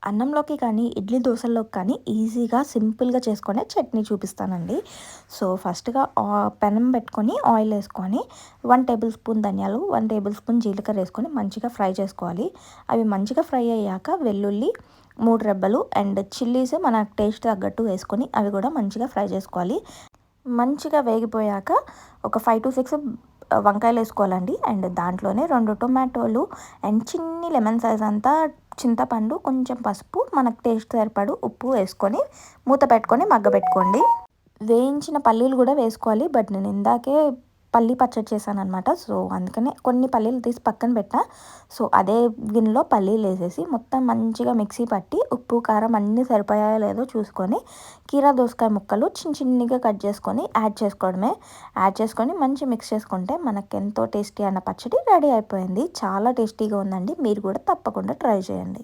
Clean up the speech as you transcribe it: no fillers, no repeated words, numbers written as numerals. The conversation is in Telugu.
అన్నంలోకి కానీ ఇడ్లీ దోశల్లోకి కానీ ఈజీగా సింపుల్గా చేసుకునే చట్నీ చూపిస్తానండి. సో ఫస్ట్గా పెనం పెట్టుకొని ఆయిల్ వేసుకొని 1 టేబుల్ స్పూన్ ధనియాలు, 1 టేబుల్ స్పూన్ జీలకర్ర వేసుకొని మంచిగా ఫ్రై చేసుకోవాలి. అవి మంచిగా ఫ్రై అయ్యాక వెల్లుల్లి 3 రెబ్బలు అండ్ చిల్లీస్ మన టేస్ట్ తగ్గట్టు వేసుకొని అవి కూడా మంచిగా ఫ్రై చేసుకోవాలి. మంచిగా వేగిపోయాక ఒక 5 to 6 వంకాయలు వేసుకోవాలండి. అండ్ దాంట్లోనే 2 టొమాటోలు అండ్ చిన్ని లెమన్ సైజ్ అంతా చింతపండు, కొంచెం పసుపు, మనకు టేస్ట్ సరిపడు ఉప్పు వేసుకొని మూత పెట్టుకొని మగ్గబెట్టుకోండి. వేయించిన పల్లీలు కూడా వేసుకోవాలి. బట్ నేను ఇందాకే పల్లీ పచ్చడి చేశాననమాట. సో అందుకనే కొన్ని పల్లీలు తీసి పక్కన పెట్టా. సో అదే గిన్నెలో పల్లీలు వేసేసి మొత్తం మంచిగా మిక్సీ పట్టి ఉప్పు కారం అన్నీ సరిపోయాయో లేదో చూసుకొని కీరా దోసకాయ ముక్కలు చిన్న చిన్నగా కట్ చేసుకొని యాడ్ చేసుకోవడమే. యాడ్ చేసుకొని మంచి మిక్స్ చేసుకుంటే మనకు ఎంతో టేస్టీ అన్న పచ్చడి రెడీ అయిపోయింది. చాలా టేస్టీగా ఉందండి. మీరు కూడా తప్పకుండా ట్రై చేయండి.